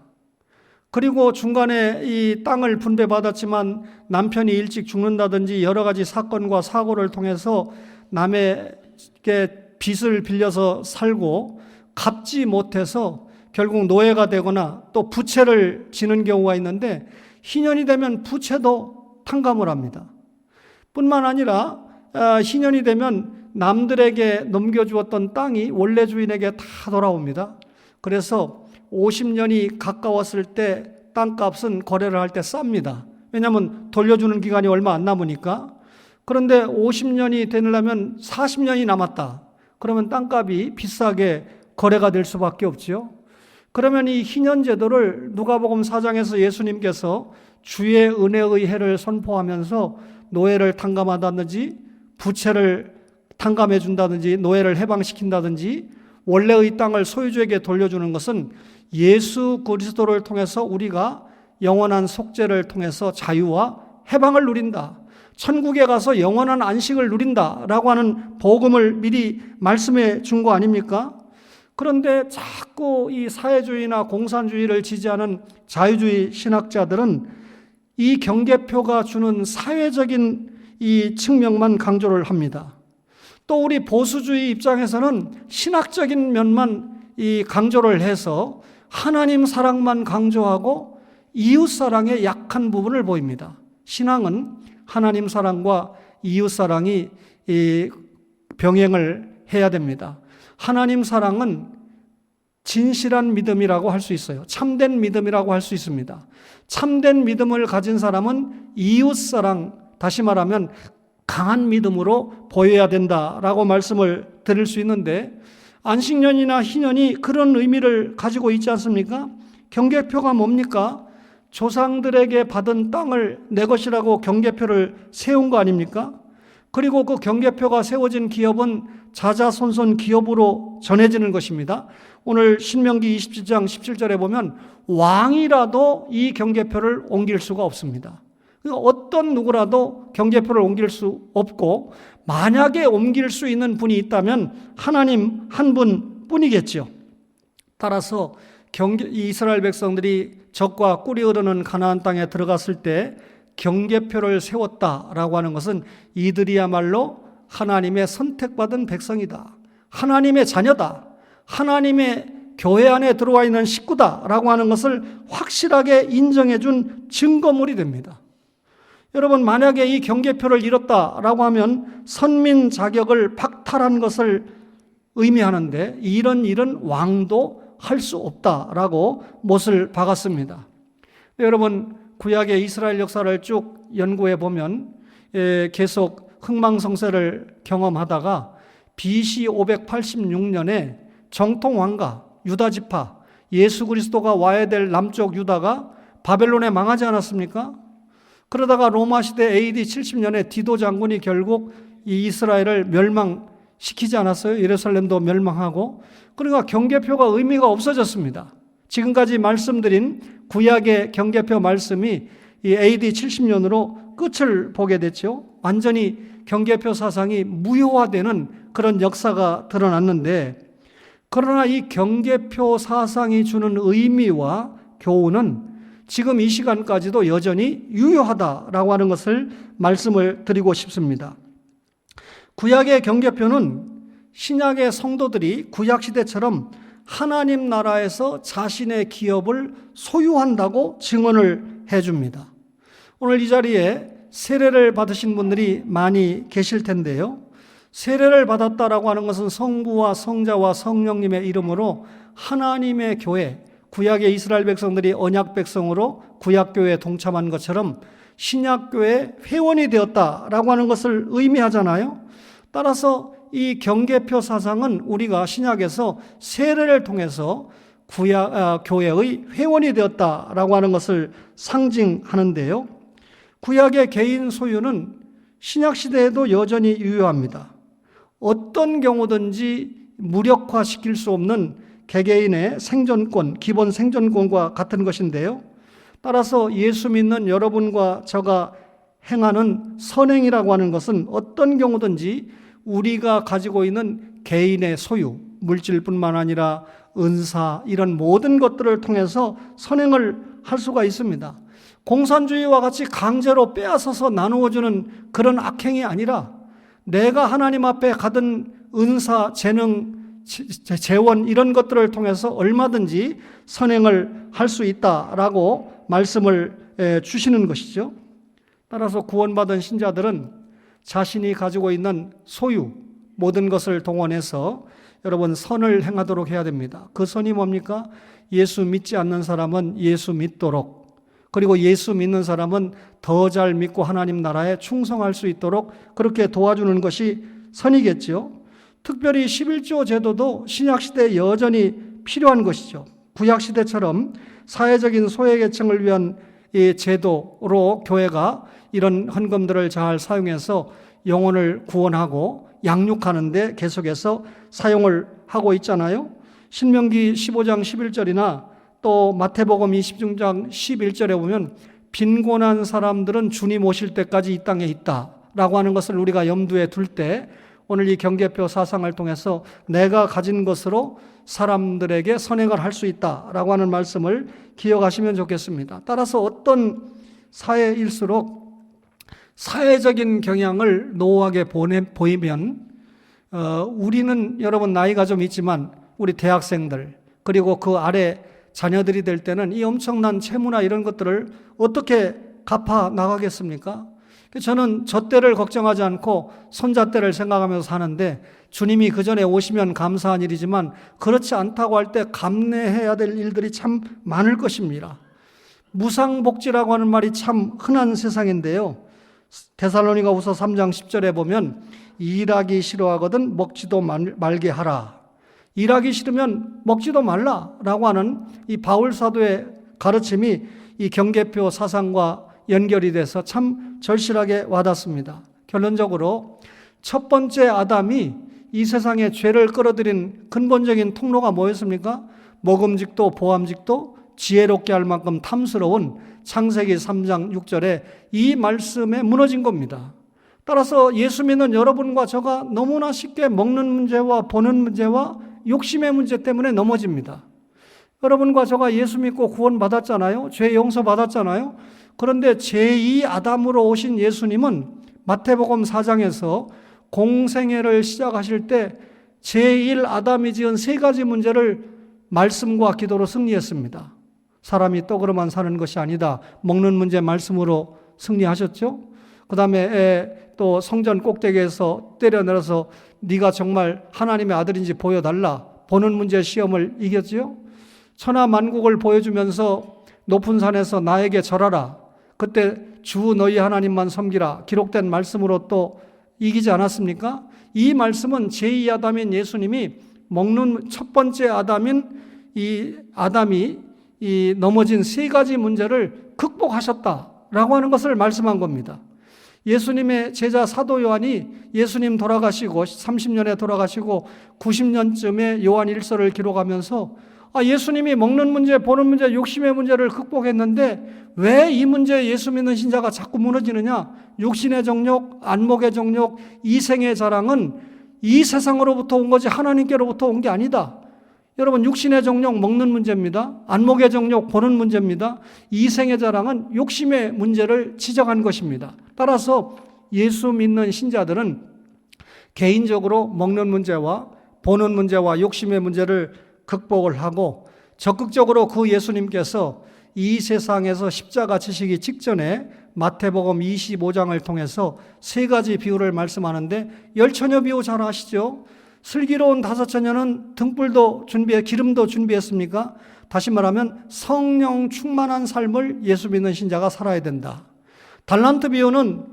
그리고 중간에 이 땅을 분배받았지만 남편이 일찍 죽는다든지 여러 가지 사건과 사고를 통해서 남에게 빚을 빌려서 살고 갚지 못해서 결국 노예가 되거나 또 부채를 지는 경우가 있는데 희년이 되면 부채도 탕감을 합니다. 뿐만 아니라 희년이 되면 남들에게 넘겨주었던 땅이 원래 주인에게 다 돌아옵니다. 그래서 50년이 가까웠을 때 땅값은 거래를 할 때 쌉니다. 왜냐하면 돌려주는 기간이 얼마 안 남으니까. 그런데 50년이 되려면 40년이 남았다. 그러면 땅값이 비싸게 거래가 될 수밖에 없죠. 그러면 이 희년제도를 누가복음 4장에서 예수님께서 주의 은혜의 해를 선포하면서 노예를 탕감한다든지 부채를 탕감해 준다든지 노예를 해방시킨다든지 원래의 땅을 소유주에게 돌려주는 것은 예수 그리스도를 통해서 우리가 영원한 속죄를 통해서 자유와 해방을 누린다. 천국에 가서 영원한 안식을 누린다라고 하는 복음을 미리 말씀해 준 거 아닙니까? 그런데 자꾸 이 사회주의나 공산주의를 지지하는 자유주의 신학자들은 이 경계표가 주는 사회적인 이 측면만 강조를 합니다. 또 우리 보수주의 입장에서는 신학적인 면만 이 강조를 해서 하나님 사랑만 강조하고 이웃 사랑의 약한 부분을 보입니다. 신앙은 하나님 사랑과 이웃사랑이 이 병행을 해야 됩니다. 하나님 사랑은 진실한 믿음이라고 할 수 있어요. 참된 믿음이라고 할 수 있습니다. 참된 믿음을 가진 사람은 이웃사랑, 다시 말하면 강한 믿음으로 보여야 된다라고 말씀을 드릴 수 있는데, 안식년이나 희년이 그런 의미를 가지고 있지 않습니까? 경계표가 뭡니까? 조상들에게 받은 땅을 내 것이라고 경계표를 세운 거 아닙니까? 그리고 그 경계표가 세워진 기업은 자자손손 기업으로 전해지는 것입니다. 오늘 신명기 27장 17절에 보면 왕이라도 이 경계표를 옮길 수가 없습니다. 그러니까 어떤 누구라도 경계표를 옮길 수 없고, 만약에 옮길 수 있는 분이 있다면 하나님 한 분뿐이겠죠. 따라서 이스라엘 백성들이 적과 꿀이 흐르는 가나안 땅에 들어갔을 때 경계표를 세웠다라고 하는 것은 이들이야말로 하나님의 선택받은 백성이다, 하나님의 자녀다, 하나님의 교회 안에 들어와 있는 식구다라고 하는 것을 확실하게 인정해 준 증거물이 됩니다. 여러분, 만약에 이 경계표를 잃었다라고 하면 선민 자격을 박탈한 것을 의미하는데, 이런 일은 왕도 할 수 없다라고 못을 박았습니다. 여러분, 구약의 이스라엘 역사를 쭉 연구해 보면 계속 흥망성쇠를 경험하다가 BC 586년에 정통 왕가 유다 지파, 예수 그리스도가 와야 될 남쪽 유다가 바벨론에 망하지 않았습니까? 그러다가 로마 시대 AD 70년에 디도 장군이 결국 이 이스라엘을 멸망시키지 않았어요? 예루살렘도 멸망하고. 그러니까 경계표가 의미가 없어졌습니다. 지금까지 말씀드린 구약의 경계표 말씀이 이 AD 70년으로 끝을 보게 됐죠. 완전히 경계표 사상이 무효화되는 그런 역사가 드러났는데, 그러나 이 경계표 사상이 주는 의미와 교훈은 지금 이 시간까지도 여전히 유효하다라고 하는 것을 말씀을 드리고 싶습니다. 구약의 경계표는 신약의 성도들이 구약시대처럼 하나님 나라에서 자신의 기업을 소유한다고 증언을 해줍니다. 오늘 이 자리에 세례를 받으신 분들이 많이 계실 텐데요. 세례를 받았다라고 하는 것은 성부와 성자와 성령님의 이름으로 하나님의 교회, 구약의 이스라엘 백성들이 언약 백성으로 구약교회에 동참한 것처럼 신약교회의 회원이 되었다라고 하는 것을 의미하잖아요. 따라서 이 경계표 사상은 우리가 신약에서 세례를 통해서 교회의 회원이 되었다라고 하는 것을 상징하는데요. 구약의 개인 소유는 신약시대에도 여전히 유효합니다. 어떤 경우든지 무력화시킬 수 없는 개개인의 생존권, 기본 생존권과 같은 것인데요. 따라서 예수 믿는 여러분과 저가 행하는 선행이라고 하는 것은 어떤 경우든지 우리가 가지고 있는 개인의 소유, 물질뿐만 아니라 은사, 이런 모든 것들을 통해서 선행을 할 수가 있습니다. 공산주의와 같이 강제로 빼앗아서 나누어주는 그런 악행이 아니라 내가 하나님 앞에 가진 은사, 재능, 재원 이런 것들을 통해서 얼마든지 선행을 할 수 있다라고 말씀을 주시는 것이죠. 따라서 구원받은 신자들은 자신이 가지고 있는 소유, 모든 것을 동원해서 여러분 선을 행하도록 해야 됩니다. 그 선이 뭡니까? 예수 믿지 않는 사람은 예수 믿도록, 그리고 예수 믿는 사람은 더 잘 믿고 하나님 나라에 충성할 수 있도록 그렇게 도와주는 것이 선이겠죠. 특별히 11조 제도도 신약시대에 여전히 필요한 것이죠. 구약시대처럼 사회적인 소외계층을 위한 이 제도로 교회가 이런 헌금들을 잘 사용해서 영혼을 구원하고 양육하는 데 계속해서 사용을 하고 있잖아요. 신명기 15장 11절이나 또 마태복음 26장 11절에 보면 빈곤한 사람들은 주님 오실 때까지 이 땅에 있다라고 하는 것을 우리가 염두에 둘 때 오늘 이 경계표 사상을 통해서 내가 가진 것으로 사람들에게 선행을 할 수 있다라고 하는 말씀을 기억하시면 좋겠습니다. 따라서 어떤 사회일수록 사회적인 경향을 노후하게 보이면 우리는 여러분 나이가 좀 있지만 우리 대학생들 그리고 그 아래 자녀들이 될 때는 이 엄청난 채무나 이런 것들을 어떻게 갚아 나가겠습니까? 저는 저 때를 걱정하지 않고 손자 때를 생각하면서 사는데 주님이 그 전에 오시면 감사한 일이지만 그렇지 않다고 할 때 감내해야 될 일들이 참 많을 것입니다. 무상복지라고 하는 말이 참 흔한 세상인데요. 데살로니가후서 3장 10절에 보면 일하기 싫어하거든 먹지도 말게 하라. 일하기 싫으면 먹지도 말라라고 하는 이 바울 사도의 가르침이 이 경계표 사상과 연결이 돼서 참 절실하게 와닿습니다. 결론적으로 첫 번째 아담이 이 세상에 죄를 끌어들인 근본적인 통로가 뭐였습니까? 먹음직도 보암직도 지혜롭게 할 만큼 탐스러운 창세기 3장 6절에 이 말씀에 무너진 겁니다. 따라서 예수 믿는 여러분과 저가 너무나 쉽게 먹는 문제와 보는 문제와 욕심의 문제 때문에 넘어집니다. 여러분과 저가 예수 믿고 구원받았잖아요. 죄 용서받았잖아요. 그런데 제2 아담으로 오신 예수님은 마태복음 4장에서 공생애를 시작하실 때 제1 아담이 지은 3가지 문제를 말씀과 기도로 승리했습니다. 사람이 떡으로만 사는 것이 아니다. 먹는 문제 말씀으로 승리하셨죠. 그 다음에 또 성전 꼭대기에서 때려내려서 네가 정말 하나님의 아들인지 보여달라. 보는 문제 시험을 이겼죠. 천하만국을 보여주면서 높은 산에서 나에게 절하라. 그때 주 너희 하나님만 섬기라. 기록된 말씀으로 또 이기지 않았습니까? 이 말씀은 제2 아담인 예수님이 먹는 첫 번째 아담인 이 아담이 이 넘어진 3가지 문제를 극복하셨다라고 하는 것을 말씀한 겁니다. 예수님의 제자 사도 요한이 예수님 돌아가시고 30년에 돌아가시고 90년쯤에 요한 1서를 기록하면서 예수님이 먹는 문제, 보는 문제, 욕심의 문제를 극복했는데 왜 이 문제에 예수 믿는 신자가 자꾸 무너지느냐? 육신의 정욕, 안목의 정욕, 이생의 자랑은 이 세상으로부터 온 거지 하나님께로부터 온 게 아니다. 여러분, 육신의 정욕 먹는 문제입니다. 안목의 정욕 보는 문제입니다. 이생의 자랑은 욕심의 문제를 지적한 것입니다. 따라서 예수 믿는 신자들은 개인적으로 먹는 문제와 보는 문제와 욕심의 문제를 극복을 하고 적극적으로 그 예수님께서 이 세상에서 십자가 지시기 직전에 마태복음 25장을 통해서 3가지 비유를 말씀하는데 열처녀 비유 잘 아시죠? 슬기로운 5처녀는 등불도 기름도 준비했습니까? 다시 말하면 성령 충만한 삶을 예수 믿는 신자가 살아야 된다. 달란트 비유는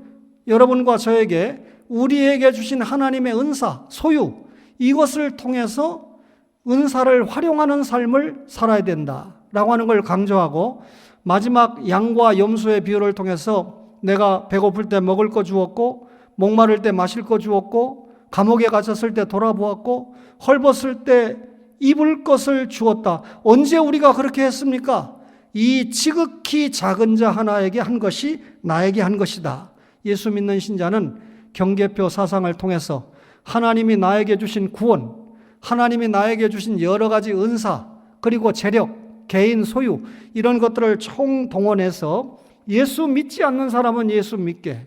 여러분과 저에게 우리에게 주신 하나님의 은사, 소유, 이것을 통해서 은사를 활용하는 삶을 살아야 된다라고 하는 걸 강조하고, 마지막 양과 염소의 비유를 통해서 내가 배고플 때 먹을 거 주었고 목마를 때 마실 거 주었고 감옥에 갇혔을 때 돌아보았고 헐벗을 때 입을 것을 주었다. 언제 우리가 그렇게 했습니까? 이 지극히 작은 자 하나에게 한 것이 나에게 한 것이다. 예수 믿는 신자는 경계표 사상을 통해서 하나님이 나에게 주신 구원, 하나님이 나에게 주신 여러 가지 은사, 그리고 재력, 개인 소유, 이런 것들을 총동원해서 예수 믿지 않는 사람은 예수 믿게,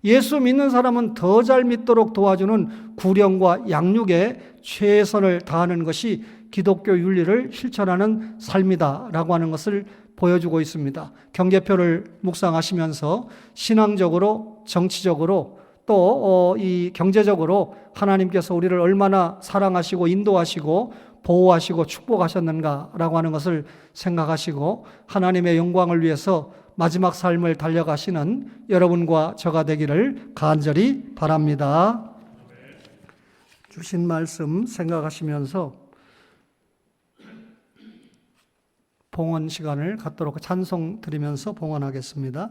예수 믿는 사람은 더 잘 믿도록 도와주는 구령과 양육에 최선을 다하는 것이 기독교 윤리를 실천하는 삶이다라고 하는 것을 보여주고 있습니다. 경계표를 묵상하시면서 신앙적으로, 정치적으로, 또 이 경제적으로 하나님께서 우리를 얼마나 사랑하시고 인도하시고 보호하시고 축복하셨는가라고 하는 것을 생각하시고 하나님의 영광을 위해서 마지막 삶을 달려가시는 여러분과 저가 되기를 간절히 바랍니다. 주신 말씀 생각하시면서 봉헌 시간을 갖도록 찬송 드리면서 봉헌하겠습니다.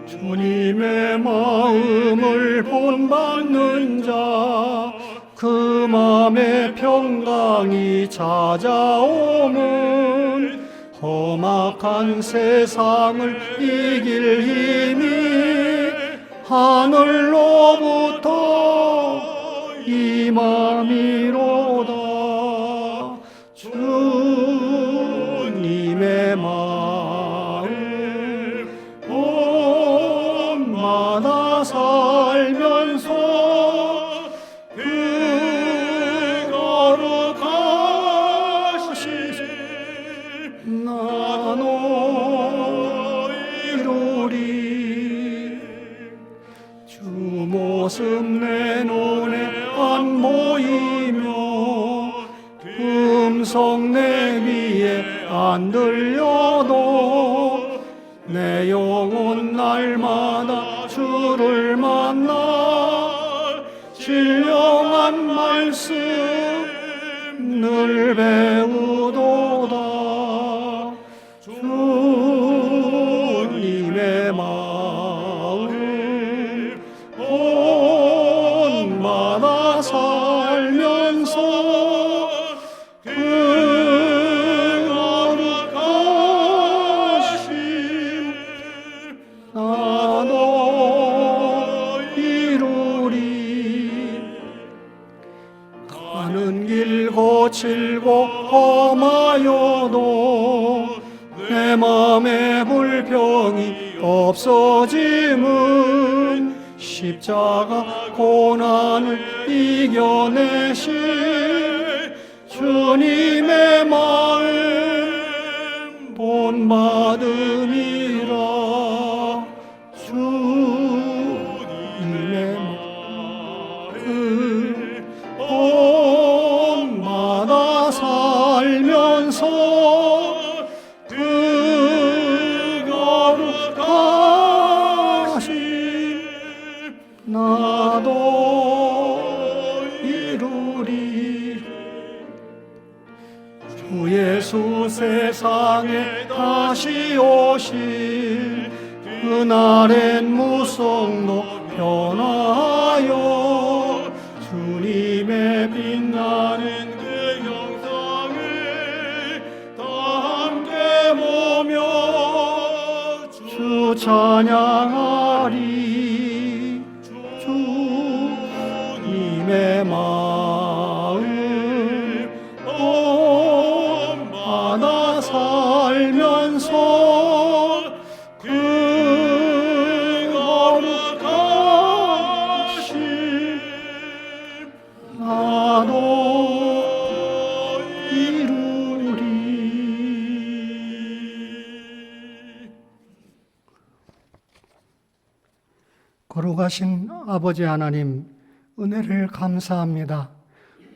주님의 마음을 본받는 자, 그 마음의 평강이 찾아오면 험악한 세상을 이길 힘이 하늘로부터 임함이로다. 주님의 마음 봄마다 살면서 모습 내 눈에 안 보이며 음성 내 귀에 안 들려도 내 영혼 날마다 주를 만나 신령한 말씀 늘 배우도다. 주님의 마음 본마다 살면서 그 거룩하심 나도 이루리. 가는 길 거칠고 험하여도 내 맘에 불평이 없어짐은 십자가 고난을 이겨내신 주님의 마음 본받음이라. 주님의 마음 본받아 살면서 그 거룩하심 나도 이루리. 주 예수 세상에 다시 오실 그날엔 무성도 변하여 주님의 빛나는 그 영상을 다 함께 보며 주 찬양하리. 주님의 마음 본받아 살면서 그 거룩하심 나도 이루리. 거룩하신 아버지 하나님, 은혜를 감사합니다.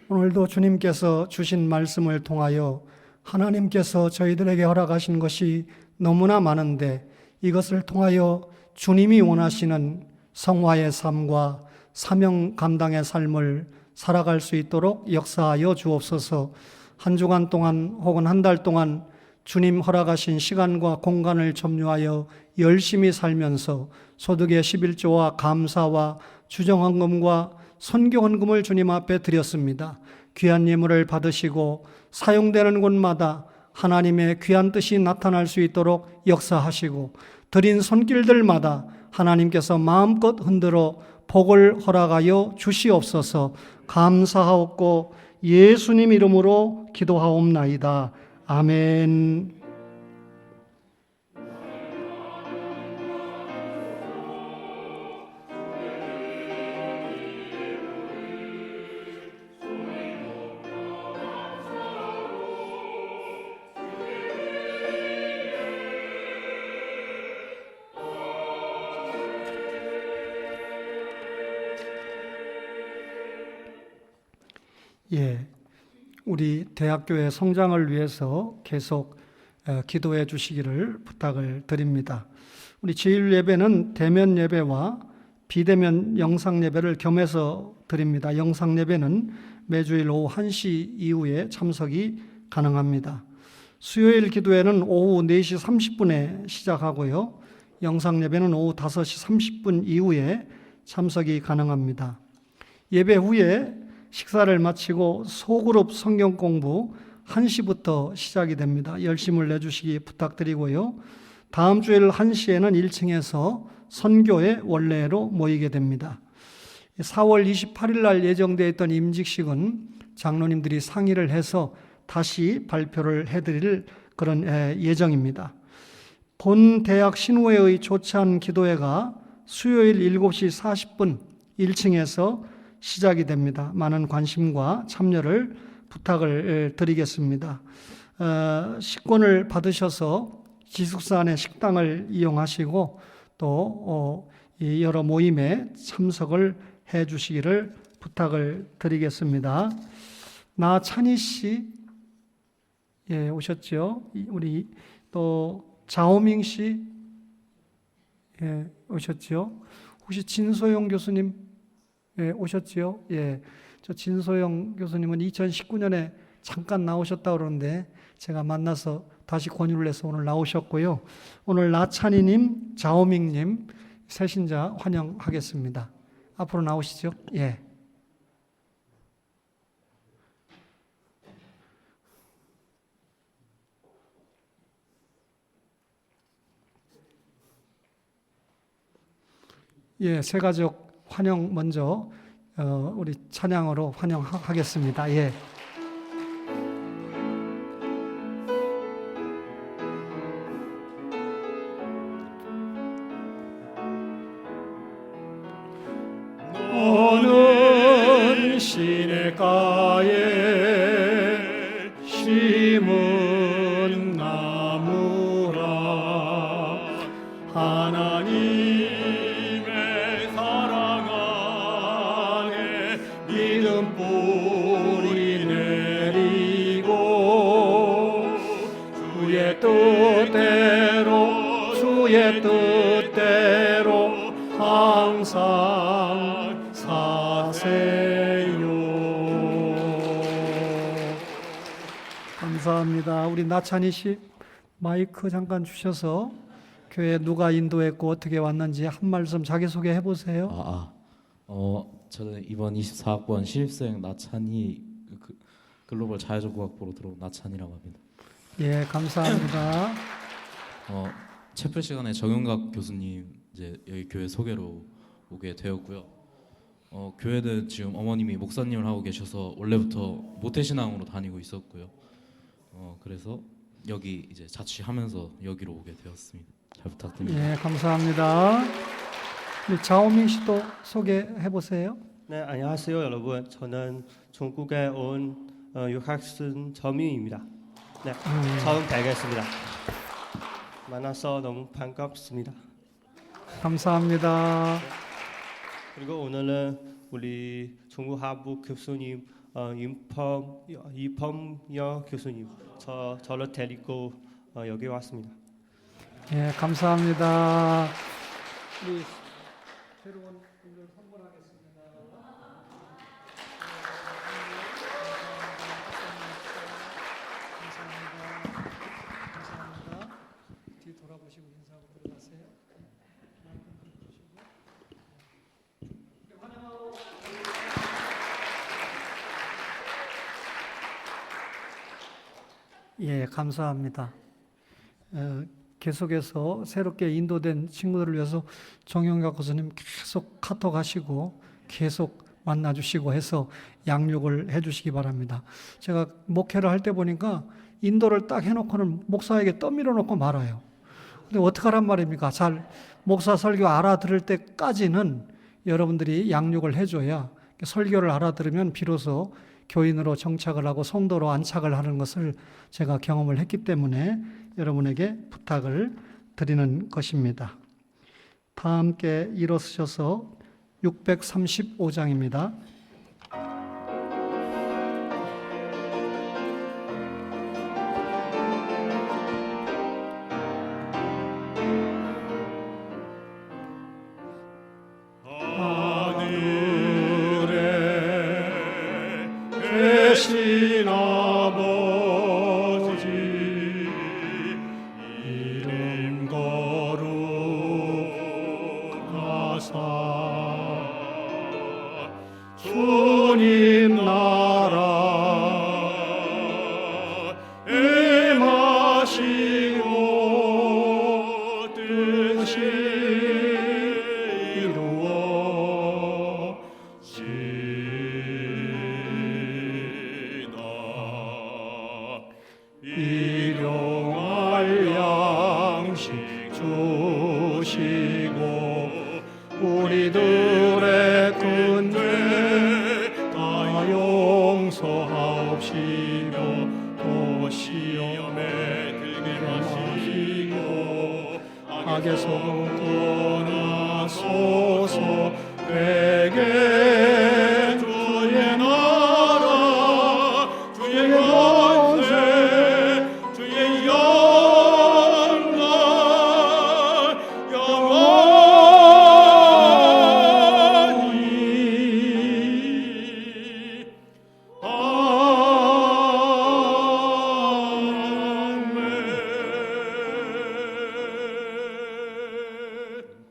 오늘도 주님께서 주신 말씀을 통하여 하나님께서 저희들에게 허락하신 것이 너무나 많은데 이것을 통하여 주님이 원하시는 성화의 삶과 사명 감당의 삶을 살아갈 수 있도록 역사하여 주옵소서. 한 주간 동안 혹은 한 달 동안 주님 허락하신 시간과 공간을 점유하여 열심히 살면서 소득의 11조와 감사와 주정헌금과 선교헌금을 주님 앞에 드렸습니다. 귀한 예물을 받으시고 사용되는 곳마다 하나님의 귀한 뜻이 나타날 수 있도록 역사하시고 드린 손길들마다 하나님께서 마음껏 흔들어 복을 허락하여 주시옵소서. 감사하옵고 예수님 이름으로 기도하옵나이다. 아멘. 우리 대학교의 성장을 위해서 계속 기도해 주시기를 부탁을 드립니다. 우리 주일 예배는 대면 예배와 비대면 영상 예배를 겸해서 드립니다. 영상 예배는 매주일 오후 1시 이후에 참석이 가능합니다. 수요일 기도회는 오후 4시 30분에 시작하고요. 영상 예배는 오후 5시 30분 이후에 참석이 가능합니다. 예배 후에 식사를 마치고 소그룹 성경 공부 1시부터 시작이 됩니다. 열심을 내주시기 부탁드리고요. 다음 주일 1시에는 1층에서 선교의 원래로 모이게 됩니다. 4월 28일 날 예정되어 있던 임직식은 장로님들이 상의를 해서 다시 발표를 해드릴 그런 예정입니다. 본 대학 신우회의 조찬 기도회가 수요일 7시 40분 1층에서 시작이 됩니다. 많은 관심과 참여를 부탁을 드리겠습니다. 식권을 받으셔서 기숙사 안에 식당을 이용하시고 또 여러 모임에 참석을 해 주시기를 부탁을 드리겠습니다. 나찬희 씨, 예, 오셨죠? 우리 또 자오밍 씨, 예, 오셨죠? 혹시 진소영 교수님, 예, 오셨죠? 예, 저 진소영 교수님은 2019년에 잠깐 나오셨다고 그러는데 제가 만나서 다시 권유를 해서 오늘 나오셨고요. 오늘 나찬희님, 자오밍님 새신자 환영하겠습니다. 앞으로 나오시죠. 예. 예, 새 가족 환영 먼저 우리 찬양으로 환영하겠습니다. 예. 너는 시냇가에 심은 나무라 하나님의 사랑 안에 믿음 뿌리 내리고 주의 뜻대로 항상 사세요. 감사합니다. 우리 나찬희 씨 마이크 잠깐 주셔서 교회 누가 인도했고 어떻게 왔는지 한 말씀 자기소개 해보세요. 저는 이번 24학번 신입생 나찬희 글로벌 자유종국학부로 들어온 나찬이라고 합니다. 예, 감사합니다. 채플 시간에 정윤각 교수님 이제 여기 교회 소개로 오게 되었고요. 교회는 지금 어머님이 목사님을 하고 계셔서 원래부터 모태신앙으로 다니고 있었고요. 그래서 여기 이제 자취하면서 여기로 오게 되었습니다. 잘 부탁드립니다. 예, 감사합니다. 우리 자오밍 씨도 소개해 보세요. 네, 안녕하세요, 여러분. 저는 중국에 온 유학생 저민입니다. 네, 처음 뵙겠습니다. 만나서 너무 반갑습니다. 감사합니다. 그리고 오늘은 우리 중국학부 교수님 이범여 교수님 저를 데리고 여기 왔습니다. 예, 감사합니다. 우리 새로운 분들 선물하겠습니다. 감사합니다. 뒤 돌아보시고 인사하고 들어가세요. 예, 감사합니다. 계속해서 새롭게 인도된 친구들을 위해서 정영각 교수님 계속 카톡하시고 계속 만나주시고 해서 양육을 해주시기 바랍니다. 제가 목회를 할 때 보니까 인도를 딱 해놓고는 목사에게 떠밀어 놓고 말아요. 근데 어떡하란 말입니까? 잘 목사 설교 알아들을 때까지는 여러분들이 양육을 해줘야 설교를 알아들으면 비로소 교인으로 정착을 하고 성도로 안착을 하는 것을 제가 경험을 했기 때문에 여러분에게 부탁을 드리는 것입니다. 다 함께 일어서셔서 635장입니다. 계신 아버지 이름 거룩하사 주님 나라 임하시고 뜻이 일용할 양식 주시고 우리들의 근죄 다 용서하옵시며 또 시험에 들게 마시고 악에서 떠나소서 되게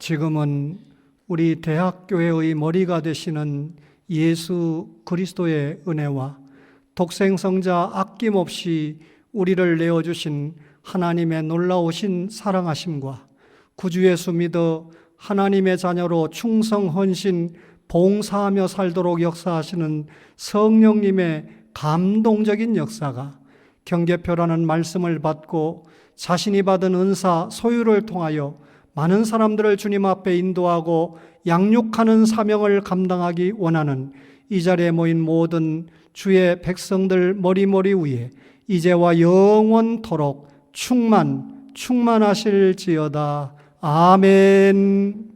지금은 우리 대학교회의 머리가 되시는 예수 그리스도의 은혜와 독생성자 아낌없이 우리를 내어주신 하나님의 놀라우신 사랑하심과 구주 예수 믿어 하나님의 자녀로 충성 헌신 봉사하며 살도록 역사하시는 성령님의 감동적인 역사가 경계표라는 말씀을 받고 자신이 받은 은사 소유를 통하여 많은 사람들을 주님 앞에 인도하고 양육하는 사명을 감당하기 원하는 이 자리에 모인 모든 주의 백성들 머리머리 위에 이제와 영원토록 충만하실지어다. 아멘.